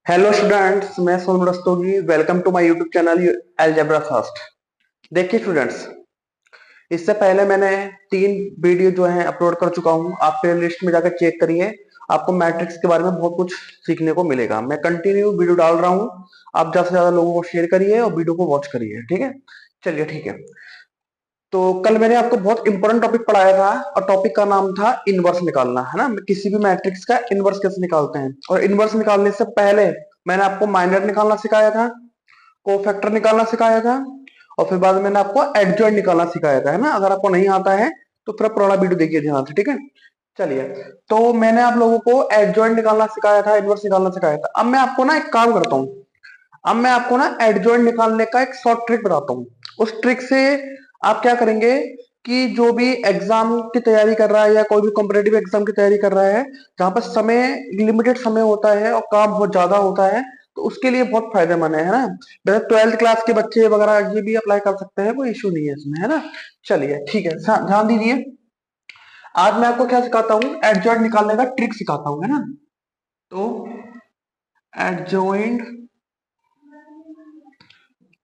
Hello students, मैं Sonam Rastogi. Welcome to my YouTube channel algebra first. देखिए students, इससे पहले मैंने 3 वीडियो जो है अपलोड कर चुका हूं। आप प्ले लिस्ट में जाकर चेक करिए, आपको मैट्रिक्स के बारे में बहुत कुछ सीखने को मिलेगा। मैं कंटिन्यू वीडियो डाल रहा हूं। आप ज्यादा से ज्यादा लोगों को शेयर करिए और वीडियो को वॉच करिए, ठीक है। चलिए ठीक है। तो कल मैंने आपको बहुत इंपॉर्टेंट टॉपिक पढ़ाया था और टॉपिक का नाम था इनवर्स निकालना, है ना। किसी भी मैट्रिक्स का इनवर्स कैसे निकालते हैं। और इनवर्स निकालने से पहले मैंने आपको माइनर निकालना सिखाया था, कोफैक्टर निकालना सिखाया था, और फिर बाद में मैंने आपको एडजॉइंट निकालना सिखाया था, है ना। अगर आपको नहीं आता है तो फिर पुराना वीडियो देखिए ध्यान से, ठीक है। चलिए, तो मैंने आप लोगों को एडजॉइंट निकालना सिखाया था, इनवर्स निकालना सिखाया था। अब मैं आपको ना एक काम करता हूँ। अब मैं आपको ना एडजॉइंट निकालने का एक शॉर्ट ट्रिक बताता हूँ। उस ट्रिक से आप क्या करेंगे कि जो भी एग्जाम की तैयारी कर रहा है या कोई भी कॉम्पिटेटिव एग्जाम की तैयारी कर रहा है, जहां पर समय लिमिटेड समय होता है और काम बहुत ज्यादा होता है, तो उसके लिए बहुत फायदेमंद है ना। वैसे 12th क्लास के बच्चे वगैरह ये भी अप्लाई कर सकते हैं, कोई इशू नहीं है इसमें, है ना। चलिए ठीक है, ध्यान दीजिए। आज मैं आपको क्या सिखाता हूँ, एडजॉइंट निकालने का ट्रिक सिखाता हूँ, है ना। तो एडजॉइंट,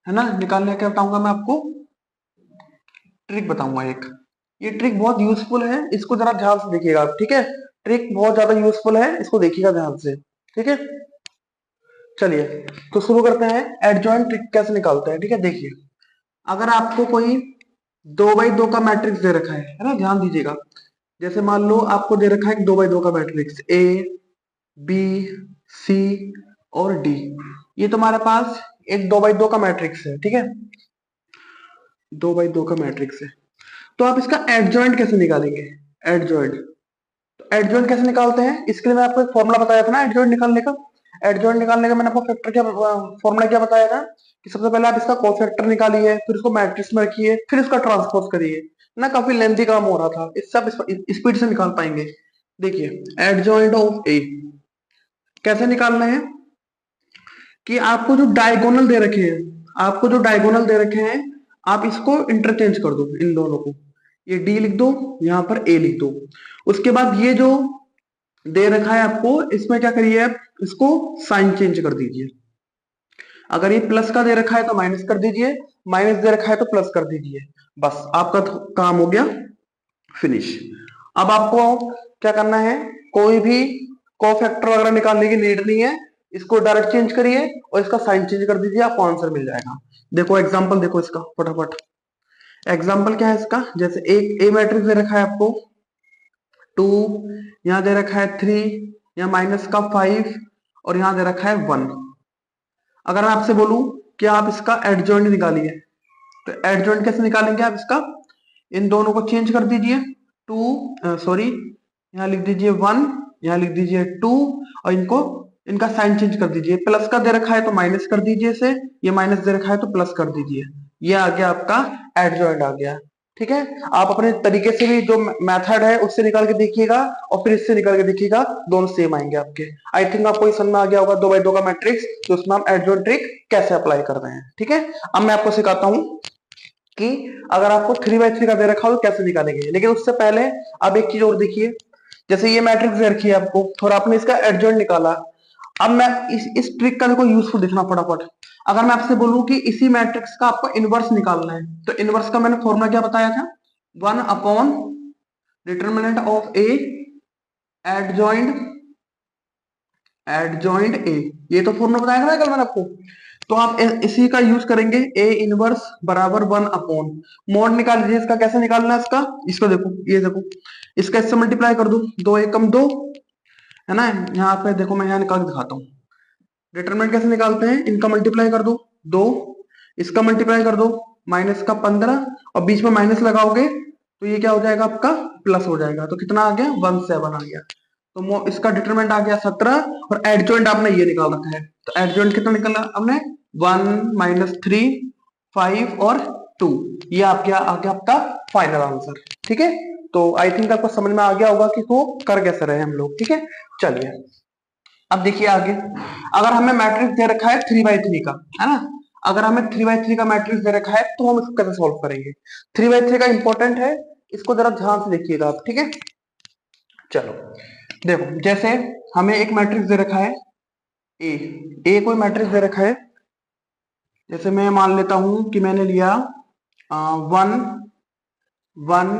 है ना, निकालने का बताऊंगा मैं आपको, ट्रिक बताऊंगा एक। ये ट्रिक बहुत यूजफुल है, इसको जरा ध्यान से देखिएगा आप, ठीक है। ट्रिक बहुत ज्यादा यूजफुल है, इसको देखिएगा ध्यान से, ठीक है। चलिए, तो शुरू करते हैं। एडजॉइंट ट्रिक कैसे निकालते हैं, ठीक है। देखिए, अगर आपको कोई 2x2 का मैट्रिक्स दे रखा है ना, ध्यान दीजिएगा। जैसे मान लो आपको दे रखा है एक 2x2 का मैट्रिक्स, ए बी सी और डी। ये तुम्हारे पास एक 2x2 का मैट्रिक्स है, ठीक है। 2x2 का मैट्रिक्स है। तो आप इसका एडजॉइंट कैसे निकालेंगे। एडजॉइंट, तो एडजॉइंट कैसे निकालते हैं, इसके लिए मैं आपको एक फॉर्मूला बताया था ना एडजॉइंट निकालने का। एडजॉइंट निकालने का मैंने आपको फैक्टर क्या फॉर्मूला क्या बताया था कि सबसे पहले आप इसका कोफैक्टर निकालिए, फिर उसको मैट्रिक्स में रखिए, फिर उसका ट्रांसपोज करिए ना। काफी लेंथी काम हो रहा था, इससे आप स्पीड से निकाल पाएंगे। देखिए, एडजॉइंट ऑफ ए कैसे निकालना है कि आपको जो डायगोनल दे रखे हैं, आपको जो डायगोनल दे रखे हैं, आप इसको इंटरचेंज कर दो इन दोनों को। ये डी लिख दो, यहां पर ए लिख दो। उसके बाद ये जो दे रखा है आपको, इसमें क्या करिए आप, इसको साइन चेंज कर दीजिए। अगर ये प्लस का दे रखा है तो माइनस कर दीजिए, माइनस दे रखा है तो प्लस कर दीजिए। बस आपका काम हो गया फिनिश। अब आपको क्या करना है, कोई भी कोफैक्टर वगैरह निकालने की नीड नहीं है। इसको डायरेक्ट चेंज करिए और इसका साइन चेंज कर दीजिए, आपको आंसर मिल जाएगा। देखो एग्जांपल देखो इसका फटाफट। एग्जांपल क्या है इसका, जैसे एक ए मैट्रिक्स दे रखा है आपको 2, यहाँ दे रखा है 3, यहाँ माइनस का 5 और यहाँ दे रखा है 1। अगर मैं आपसे बोलूं कि आप इसका एडजॉइंट निकालिए, तो एडजॉइंट कैसे निकालेंगे आप इसका, इन दोनों को चेंज कर दीजिए। 2 सॉरी, यहाँ लिख दीजिए 1, यहाँ लिख दीजिए 2, और इनको इनका साइन चेंज कर दीजिए। प्लस का दे रखा है तो माइनस कर दीजिए इसे, ये माइनस दे रखा है तो प्लस कर दीजिए। ये आ गया आपका एडजॉइंट आ गया, ठीक है। आप अपने तरीके से भी जो मेथड है उससे निकाल के देखिएगा और फिर इससे निकाल के देखिएगा, दोनों सेम आएंगे आपके। आई थिंक आपको ये समझ में आ गया होगा 2x2 का मैट्रिक्स, तो उसमें हम एडजॉइंट ट्रिक कैसे अप्लाई कर रहे हैं, ठीक है। अब मैं आपको सिखाता हूँ कि अगर आपको 3x3 का दे रखा हो तो कैसे निकालेंगे। लेकिन उससे पहले आप एक चीज और देखिए। जैसे ये मैट्रिक्स दे रखी है आपको और आपने इसका एडजॉइंट निकाला। अब मैं इस ट्रिक का देखो यूजफुल देखना फटाफट। अगर मैं आपसे बोलूं कि इसी मैट्रिक्स का आपको इनवर्स निकालना है, तो इनवर्स का मैंने फॉर्मूला क्या बताया था, 1 upon determinant of A adjoint, adjoint A. ये तो फॉर्मूला बताया था ना कल मैंने आपको। तो आप इसी का यूज करेंगे, ए इनवर्स बराबर 1 अपॉन मोड निकाल लीजिए। इसका कैसे निकालना है इसका, इसको देखो, ये देखो, इसका इससे मल्टीप्लाई कर दो, 2 एकम 2, है ना। यहाँ पे देखो मैं यहाँ निकाल के दिखाता हूँ। डिटरमिनेंट कैसे निकालते हैं, इनका मल्टीप्लाई कर दो 2, इसका मल्टीप्लाई कर दो -का 15, और बीच में माइनस लगाओगे तो ये क्या हो जाएगा आपका, प्लस हो जाएगा। तो कितना आ गया, 17 आ गया। तो इसका डिटरमिनेंट आ गया 17, और एडजॉइंट आपने ये निकाल रखा है। तो एडजॉइंट कितना निकाला आपने, 1 - 3 5 और 2। ये आपके आ गया आपका फाइनल आंसर, ठीक है। तो आई थिंक आपको समझ में आ गया होगा कि वो कर कैसे रहे हम लोग, ठीक है। चलिए, अब देखिए आगे। अगर हमें मैट्रिक्स दे रखा है 3x3 का, है ना। अगर हमें 3x3 का मैट्रिक्स दे रखा है तो हम इसको कैसे सॉल्व करेंगे। 3x3 का इंपॉर्टेंट है, इसको जरा ध्यान से देखिएगा आप, ठीक है। चलो देखो, जैसे हमें एक मैट्रिक्स दे रखा है ए ए कोई मैट्रिक्स दे रखा है, जैसे मैं मान लेता हूं कि मैंने लिया 1 1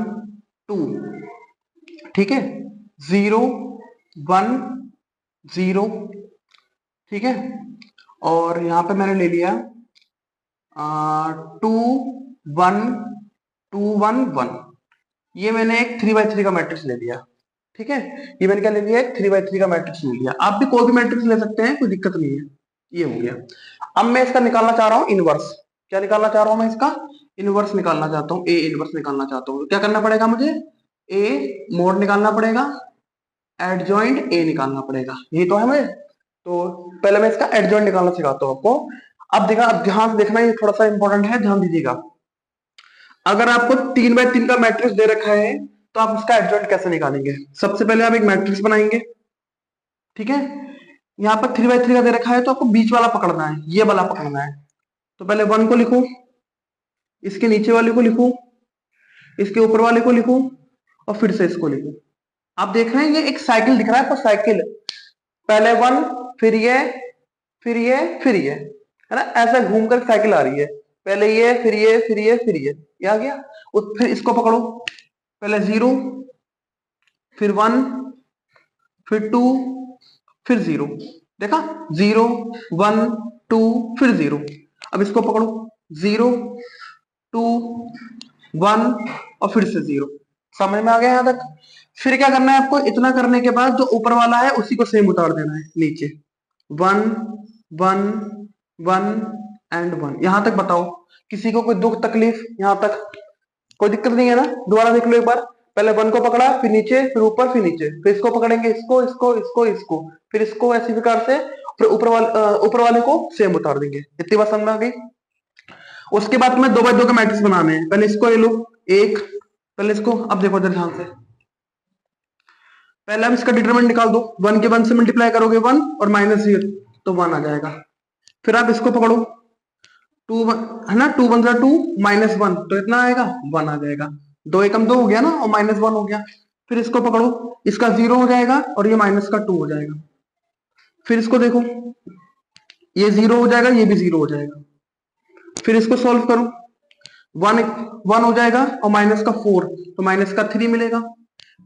2, ठीक है, 0 1 0, ठीक है, और यहां पे मैंने ले लिया 2 1 2 1 1, ये मैंने एक 3x3 का मैट्रिक्स ले लिया, ठीक है, ये मैंने क्या ले लिया, एक 3x3 का मैट्रिक्स ले लिया। आप भी कोई भी मैट्रिक्स ले सकते हैं, कोई दिक्कत नहीं है। ये हो गया। अब मैं इसका निकालना चाह रहा हूं इनवर्स। क्या निकालना चाह रहा हूं मैं इसका? इनवर्स निकालना चाहता हूं, ए इनवर्स निकालना चाहता हूं। क्या करना पड़ेगा मुझे? ए मोड निकालना पड़ेगा, एडजॉइंट ए निकालना पड़ेगा, यही तो है मुझे। तो पहले मैं इसका एडजॉइंट निकालना सिखाता हूं आपको। अब देखा, अब ध्यान से देखना, ये थोड़ा सा इंपॉर्टेंट है, ध्यान दीजिएगा। अगर आपको 3x3 का मैट्रिक्स दे रखा है तो आप उसका एडजॉइंट कैसे निकालेंगे? सबसे पहले आप एक मैट्रिक्स बनाएंगे, ठीक है, यहाँ पर 3x3 का दे रखा है तो आपको बीच वाला पकड़ना है, ये वाला पकड़ना है। तो पहले 1 को लिखो, इसके नीचे वाले को लिखो, इसके ऊपर वाले को लिखो, और फिर से इसको लिखो। आप देख रहे हैं ये एक साइकिल दिख रहा है आपको, साइकिल। पहले 1, फिर ये, फिर ये, फिर ये, है ना, ऐसा घूमकर साइकिल आ रही है। पहले ये, फिर ये, फिर ये, फिर ये आ गया। फिर इसको पकड़ो, पहले 0, फिर 1, फिर 2, फिर 0। देखा, 0 1 2 फिर 0। अब इसको पकड़ो, 0 2 1 और फिर से 0। समझ में आ गया यहां तक? फिर क्या करना है आपको? इतना करने के बाद जो ऊपर वाला है उसी को सेम उतार देना है नीचे। 1 1 1 एंड 1। यहां तक बताओ, किसी को कोई दुख तकलीफ? यहां तक कोई दिक्कत नहीं है ना? दोबारा देख लो एक बार। पहले 1 को पकड़ा, फिर नीचे, फिर ऊपर, फिर नीचे, फिर इसको पकड़ेंगे, इसको इसको इसको इसको, फिर इसको, ऐसी प्रकार से, फिर ऊपर वाले को सेम उतार देंगे। इतनी बात समझ में आ गई? उसके बाद तुम्हें 2x2 के मैट्रिक्स बनाने हैं। पहले इसको ले लो, एक, पहले इसको, अब देखो इधर ध्यान से, पहले आप इसका डिटरमिनेंट निकाल दो। 1 के 1 से मल्टीप्लाई करोगे 1, और माइनस 0 तो 1 आ जाएगा। फिर आप इसको पकड़ो, 2 है ना, 2 1 2 माइनस 1 तो इतना आएगा, 1 आ जाएगा। 2 एकम 2 हो गया ना, और माइनस 1 हो गया। फिर इसको पकड़ो, इसका 0 हो जाएगा और ये माइनस का 2 हो जाएगा। फिर इसको देखो, ये 0 हो जाएगा, ये भी 0 हो जाएगा। फिर इसको सॉल्व करो, 1 1 हो जाएगा और माइनस का 4 तो माइनस का 3 मिलेगा।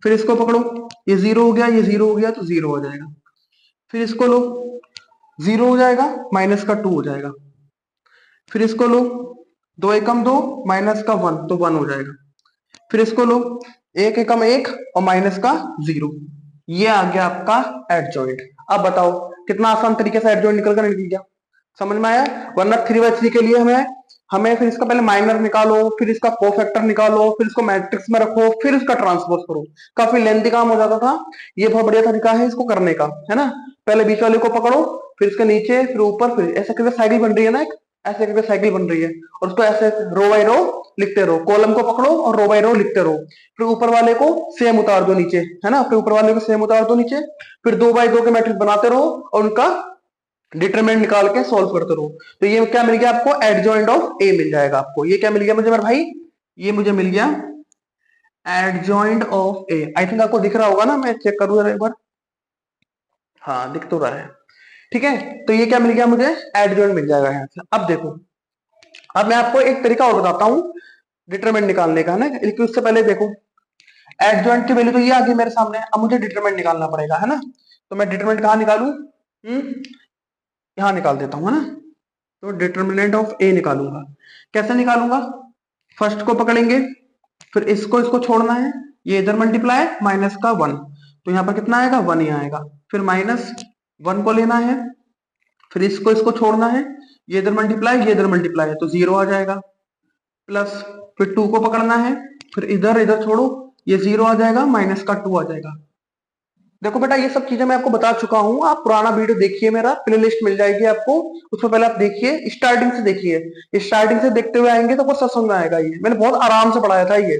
फिर इसको पकड़ो, ये 0 हो गया, ये 0 हो गया तो 0 हो जाएगा। फिर इसको लो, 0 हो जाएगा, माइनस का 2 हो जाएगा। फिर इसको लो, 2 एकम 2 माइनस का 1 तो 1 हो जाएगा। फिर इसको लो, 1 एकम 1 और माइनस का 0, ये आ गया आपका एडजॉइंट। अब बताओ कितना आसान तरीके से एडजॉइंट निकल गया, समझ में आया? वरना 3x3 के लिए हमें हमें फिर इसका पहले माइनर निकालो, फिर इसका कोफैक्टर निकालो, फिर इसको मैट्रिक्स में रखो, फिर इसका ट्रांसपोज करो, काफी लेंथी काम हो जाता था। ये बहुत बढ़िया तरीका है इसको करने का, है ना। पहले बीच वाले को पकड़ो, फिर इसके नीचे, फिर ऊपर, फिर ऐसे करके साइकिल बन रही है ना, एक ऐसे करके साइकिल बन रही है, और उसको ऐसे रो बाय रो लिखते रहो। कॉलम को पकड़ो और रो बाय रो लिखते रहो। फिर ऊपर वाले को सेम उतार दो नीचे, है ना, फिर ऊपर वाले को सेम उतार दो नीचे। फिर 2x2 के मैट्रिक्स बनाते रहो और उनका डिटरमिनेंट निकाल के सॉल्व करते रहो। तो ये क्या मिल गया आपको? एडजॉइंट ऑफ ए मिल जाएगा आपको। ये क्या मिल गया मुझे मेरे भाई? ये मुझे मिल गया adjoint of A. I think आपको दिख रहा होगा ना, मैं चेक करूँ जरा एक बार। हाँ, दिख तो रहा है, ठीक है। तो ये क्या मिल गया मुझे? एडजॉइंट मिल जाएगा यहाँ से। अब देखो, अब मैं आपको एक तरीका और बताता हूँ डिटरमिनेंट निकालने का, है ना, लेकिन उससे पहले देखो, एडजॉइंट की वैल्यू तो ये आ गई मेरे सामने। अब मुझे डिटरमिनेंट निकालना पड़ेगा, है ना। तो मैं डिटरमिनेंट कहाँ निकालू? यहाँ निकाल देता हूँ, है ना। तो डिटरमिनेंट ऑफ ए निकालूंगा। कैसे निकालूंगा? फर्स्ट को पकड़ेंगे, फिर इसको इसको छोड़ना है, ये इधर मल्टीप्लाई माइनस का 1 तो यहाँ पर कितना आएगा? 1 ही आएगा। फिर माइनस 1 को लेना है, फिर इसको इसको छोड़ना है, ये इधर मल्टीप्लाई, ये इधर मल्टीप्लाई है तो 0 आ जाएगा। प्लस फिर 2 को पकड़ना है, फिर इधर इधर छोड़ो, ये 0 आ जाएगा, माइनस का 2 आ जाएगा। देखो बेटा, ये सब चीजें मैं आपको बता चुका हूँ। आप पुराना वीडियो देखिए, मेरा प्ले लिस्ट मिल जाएगी आपको, उसमें पहले आप देखिए, स्टार्टिंग से देखिए। स्टार्टिंग से देखते हुए आएंगे तो आपको सब समझ में आएगा। ये मैंने बहुत आराम से पढ़ाया था ये,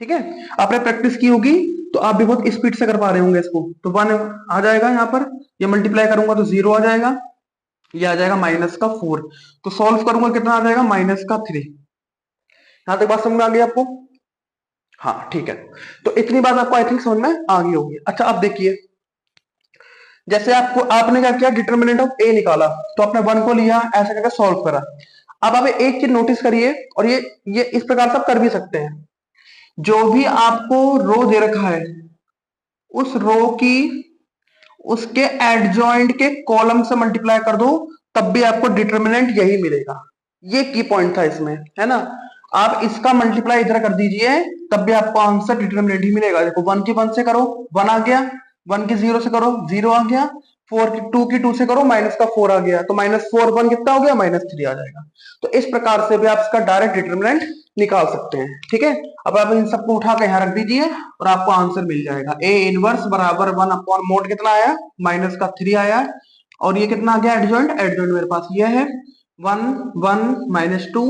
ठीक है। आपने प्रैक्टिस की होगी तो आप भी बहुत स्पीड से कर पा रहे होंगे इसको। तो 1 आ जाएगा यहाँ पर, ये मल्टीप्लाई करूंगा तो 0 आ जाएगा, ये आ जाएगा माइनस का 4। तो सॉल्व करूंगा कितना आ जाएगा? माइनस का 3। यहाँ तक बात समझ में आ गई आपको? हाँ, ठीक है। तो इतनी बात आपको आई थिंक समझ में आ गई होगी। अच्छा, अब देखिए, जैसे आपको आपने क्या किया, डिटर्मिनेंट ऑफ ए निकाला, तो आपने 1 को लिया, ऐसा करके सॉल्व करा। अब आप एक चीज नोटिस करिए, और ये इस प्रकार से आप कर भी सकते हैं, जो भी आपको रो दे रखा है उस रो की उसके एडजॉइंट के कॉलम से मल्टीप्लाई कर दो, तब भी आपको डिटर्मिनेंट यही मिलेगा। ये की पॉइंट था इसमें, है ना। आप इसका मल्टीप्लाई इधर कर दीजिए, तब भी आपको आंसर डिटर्मिनेंट ही मिलेगा। देखो 1 की 1 से करो 1 आ गया, 1 की 0 से करो 0 आ गया, 4 की 2 की 2 से करो माइनस का 4 आ गया, तो -4 1 कितना हो गया, -3 आ जाएगा। तो इस प्रकार से भी आप इसका डायरेक्ट डिटर्मिनेंट निकाल सकते हैं, ठीक है। अब आप इन सबको उठा के यहाँ रख दीजिए और आपको आंसर मिल जाएगा। ए इनवर्स बराबर 1 अपॉन मोड कितना आया, -3 आया, और ये कितना आ गया एडजॉइंट, एडजॉइंट मेरे पास ये है 1 1 -2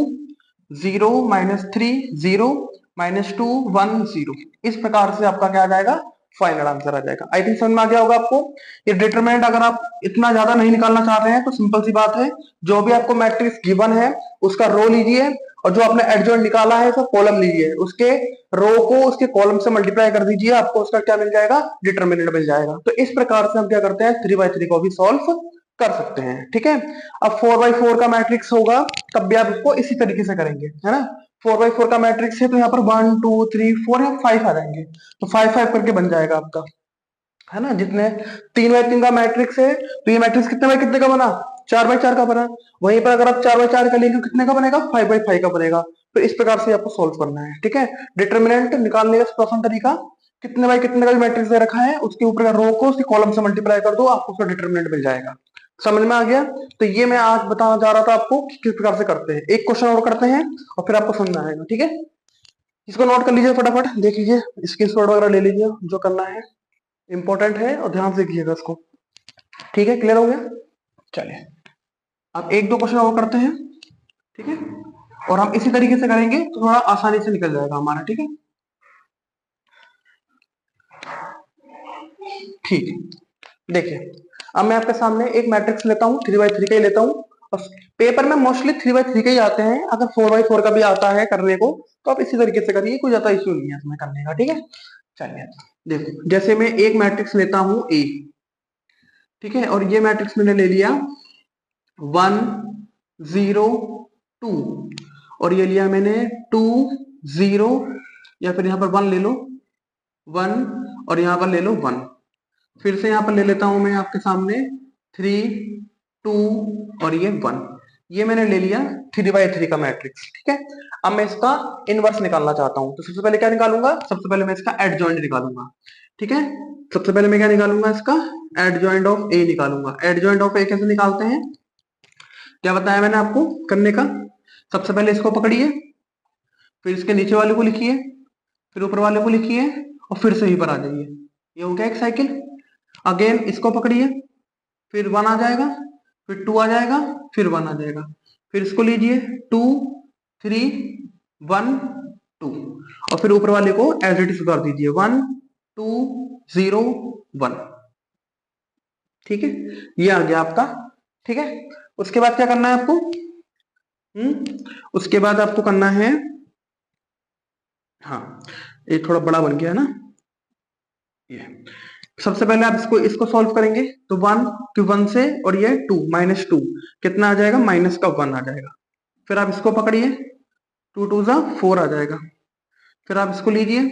0 -3 0 -2 1 0। इस प्रकार से आपका क्या आ जाएगा, फाइनल आंसर आ जाएगा। आई थिंक समझ में आ गया होगा आपको। ये डिटरमिनेंट अगर आप इतना ज्यादा नहीं निकालना चाहते हैं तो सिंपल सी बात है, जो भी आपको मैट्रिक्स गिवन है उसका रो लीजिए, और जो आपने एडजॉइंट निकाला है उसका कॉलम लीजिए, उसके रो को उसके कॉलम से मल्टीप्लाई कर दीजिए, आपको उसका क्या मिल जाएगा, डिटरमिनेंट मिल जाएगा। तो इस प्रकार से हम क्या करते हैं, 3/3 को भी सॉल्व कर सकते हैं, ठीक है। अब 4/4 का मैट्रिक्स होगा तब भी आप इसको इसी तरीके से करेंगे, है ना। 4/4 का मैट्रिक्स है तो यहाँ पर 1 2 3 4 या 5 आ जाएंगे, तो 5 5 करके बन जाएगा आपका, है ना। जितने 3/3 का मैट्रिक्स है तो ये मैट्रिक्स कितने बाय कितने का बना, 4/4 का बना। वहीं पर अगर आप 4/4 का लेंगे कितने का बनेगा, 5/5 का बनेगा। तो इस प्रकार से आपको सोल्व करना है, ठीक है। डिटर्मिनेंट निकालने का आसान तरीका, कितने बाय कितने का भी मैट्रिक्स दे रखा है उसके ऊपर का रो को उसके कॉलम से मल्टीप्लाई कर दो, आपको उसका डिटर्मिनेंट मिल जाएगा। समझ में आ गया। तो ये मैं आज बताना चाह रहा था आपको कि किस प्रकार से करते हैं। एक क्वेश्चन और करते हैं और फिर आपको समझ में आएगा, ठीक है। इसको नोट कर लीजिए, फटाफट देख लीजिए, स्क्रीनशॉट वगैरह ले लीजिए, जो करना है इंपॉर्टेंट है और ध्यान से कीजिएगा इसको, ठीक है। क्लियर हो गया, चलिए अब एक दो क्वेश्चन और करते हैं, ठीक है। और हम इसी तरीके से करेंगे तो थोड़ा आसानी से निकल जाएगा हमारा, ठीक है। ठीक है, देखिए अब मैं आपके सामने एक मैट्रिक्स लेता हूँ, 3/3 का ही लेता हूँ, और पेपर में मोस्टली 3/3 का ही आते हैं। अगर 4/4 का भी आता है करने को तो आप इसी तरीके से करिए, कोई ज्यादा इश्यू नहीं है इसमें करने का, ठीक है। चलिए देखो, जैसे मैं एक मैट्रिक्स लेता हूँ ए, ठीक है, और ये मैट्रिक्स मैंने ले लिया 1 0 2, और ये लिया मैंने 2 0, या फिर यहां पर 1 ले लो 1, और यहां पर ले लो 1। फिर से यहां पर ले लेता हूं मैं आपके सामने 3 2 और ये 1। ये मैंने ले लिया 3/3 का मैट्रिक्स, ठीक है। अब मैं इसका इनवर्स निकालना चाहता हूं, तो सबसे पहले क्या निकालूंगा, सबसे पहले मैं इसका एडजॉइंट निकालूंगा, ठीक है। सबसे पहले मैं क्या निकालूंगा, इसका एडजॉइंट ऑफ ए निकालूंगा। एडजॉइंट ऑफ ए कैसे निकालते हैं, क्या बताया मैंने आपको करने का। सबसे पहले इसको पकड़िए, फिर इसके नीचे वाले को लिखिए, फिर ऊपर वाले को लिखिए, और फिर से यहीं पर आ जाइए। ये हो गया एक साइकिल। अगेन इसको पकड़िए, फिर 1 आ जाएगा, फिर 2 आ जाएगा, फिर 1 आ जाएगा, फिर इसको लीजिए 2 3 1 2, और फिर ऊपर वाले को एज इट इज कर दीजिए 1 2 0 1, ठीक है। ये आ गया आपका, ठीक है। उसके बाद क्या करना है आपको, उसके बाद आपको करना है, हाँ ये थोड़ा बड़ा बन गया है ना, ये सबसे पहले आप इसको इसको सॉल्व करेंगे तो 1 की 1 से, और ये 2 -2 कितना आ जाएगा, -1 आ जाएगा। फिर आप इसको पकड़िए, 2 2 जा 4 आ जाएगा। फिर आप इसको लीजिए,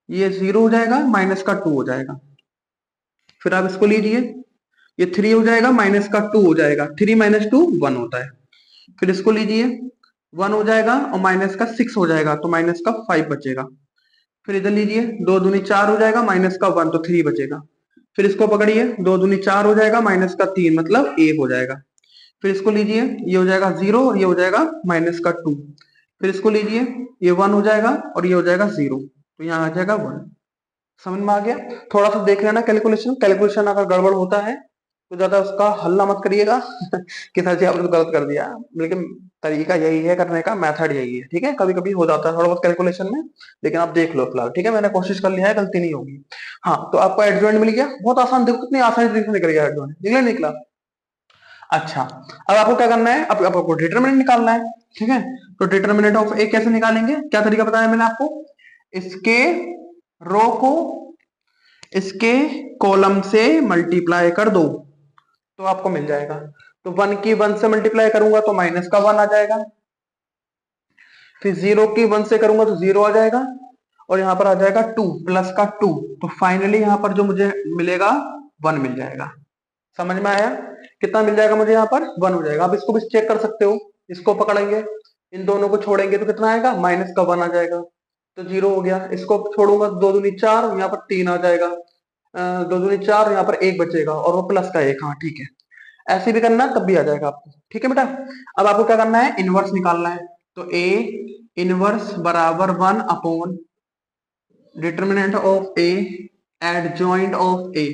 ये 0 हो जाएगा, -2 हो जाएगा। फिर आप इसको लीजिए, ये 3 हो जाएगा, -2 हो जाएगा, 3 -2 1 होता है। फिर इसको लीजिए, 1 हो जाएगा और -6 हो जाएगा, तो -5 बचेगा। फिर इधर लीजिए, 2 दूनी 4 हो जाएगा, -1 तो 3 बचेगा। फिर इसको पकड़िए, 2 दूनी 4 हो जाएगा, -3 मतलब 1 हो जाएगा। फिर इसको लीजिए, ये हो जाएगा 0 और ये हो जाएगा -2। फिर इसको लीजिए, ये 1 हो जाएगा और ये हो जाएगा 0, तो यहाँ आ जाएगा 1। समझ में आ गया। थोड़ा सा देख लेना कैलकुलेशन, कैलकुलेशन अगर गड़बड़ होता है तो ज्यादा उसका हल्ला मत करिएगा कि सर जी आपने तो गलत कर दिया, लेकिन तरीका यही है करने का, मेथड यही है, ठीक है। कभी कभी हो जाता है थोड़ा बहुत कैलकुलेशन में, लेकिन आप देख लो फिलहाल, ठीक है। मैंने कोशिश कर लिया है, गलती नहीं होगी। हाँ तो आपको एडजॉइंट मिल गया, बहुत आसान, देखो कितनी आसानी तरीके से निकल गया एडजॉइंट, निकला निकला। अच्छा अब आपको क्या करना है, अब आपको डिटरमिनेंट निकालना है, ठीक है। तो डिटरमिनेंट ऑफ ए कैसे निकालेंगे, क्या तरीका बताया मैंने आपको, इसके रो को इसके कॉलम से मल्टीप्लाई कर दो तो आपको मिल जाएगा। तो 1 की 1 से मल्टीप्लाई करूंगा तो माइनस का 1 आ जाएगा, फिर 0 की 1 से करूंगा तो 0 आ जाएगा, और यहाँ पर आ जाएगा 2 प्लस का 2। तो फाइनली यहाँ पर जो मुझे मिलेगा 1 मिल जाएगा। समझ में आया? कितना मिल जाएगा मुझे? यहाँ पर 1 हो जाएगा। आप इसको भी चेक कर सकते हो, इसको पकड़ेंगे, इन दोनों को छोड़ेंगे तो कितना आएगा? माइनस का 1 आ जाएगा, तो 0 हो गया। इसको छोड़ूंगा तो 2 दूनी 4, यहाँ पर 3 आ जाएगा, 2 दूनी 4, यहाँ पर 1 बचेगा, और वो प्लस का 1। हाँ ठीक है, ऐसे भी करना तब भी आ जाएगा आपको। ठीक है बेटा, अब आपको क्या करना है? इनवर्स निकालना है। तो ए इनवर्स बराबर 1 upon determinant of A adjoint of A.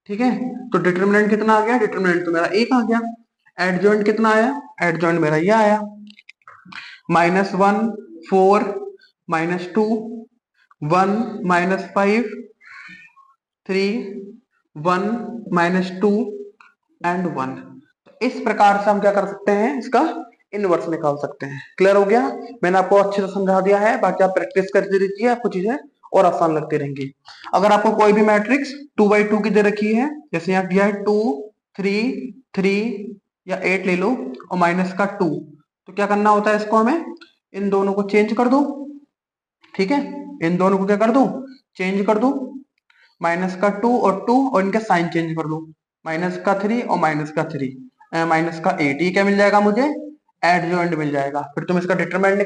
ठीक है, तो डिटर्मिनेंट कितना आ गया? डिटर्मिनेंट तो मेरा 1 आ गया। एडजॉइंट कितना आया? एडजॉइंट मेरा ये आया, -1 4 -2 1 -5 3 1 -2 एंड 1। तो इस प्रकार से हम क्या कर सकते हैं? इसका इनवर्स निकाल सकते हैं। क्लियर हो गया? मैंने आपको अच्छे से समझा दिया है, बाकी आप प्रैक्टिस करते रहिए, आपको चीजें और आसान लगती रहेंगी। अगर आपको कोई भी मैट्रिक्स 2 by 2 की दे रखी है, जैसे यहाँ दिया है 2 3 3 या 8 ले लो, और माइनस का 2, तो क्या करना होता है? इसको हमें इन दोनों को चेंज कर दो। ठीक है, इन दोनों को क्या कर दो? चेंज कर दो। माइनस का 2 और 2, और इनका साइन चेंज कर दो, माइनस का 3 और माइनस का 3, माइनस का 8। ये क्या मिल जाएगा मुझे? एडजॉइंट मिल जाएगा। फिर तुम इसका डिटरमिनेंट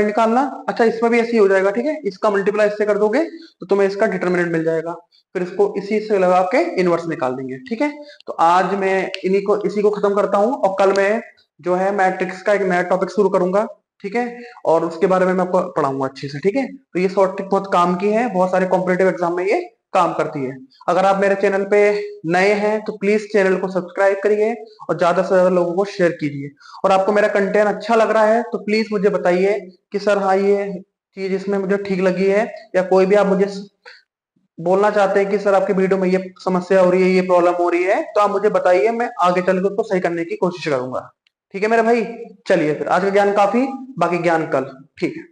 निकालना, अच्छा इसमें भी ऐसे ही हो जाएगा। ठीक है, इसका मल्टीप्लाई इससे कर दोगे तो तुम्हें इसका डिटरमिनेंट मिल जाएगा, फिर इसको इसी से लगा के इनवर्स निकाल देंगे। ठीक है, तो आज मैं इसी को खत्म करता हूँ, और कल मैं जो है मैट्रिक्स का एक नया टॉपिक शुरू करूंगा। ठीक है, और उसके बारे में मैं आपको पढ़ाऊंगा अच्छे से। ठीक है, तो ये शॉर्ट ट्रिक बहुत काम की है, बहुत सारे कॉम्पिटेटिव एग्जाम में ये काम करती है। अगर आप मेरे चैनल पे नए हैं तो प्लीज चैनल को सब्सक्राइब करिए, और ज्यादा से ज्यादा लोगों को शेयर कीजिए। और आपको मेरा कंटेंट अच्छा लग रहा है तो प्लीज मुझे बताइए कि सर हाँ ये चीज इसमें मुझे ठीक लगी है, या कोई भी आप मुझे बोलना चाहते हैं कि सर आपकी वीडियो में ये समस्या हो रही है, ये प्रॉब्लम हो रही है, तो आप मुझे बताइए, मैं आगे चल के उसको सही करने की कोशिश करूंगा। ठीक है मेरे भाई, चलिए फिर आज का ज्ञान काफी, बाकी ज्ञान कल। ठीक है।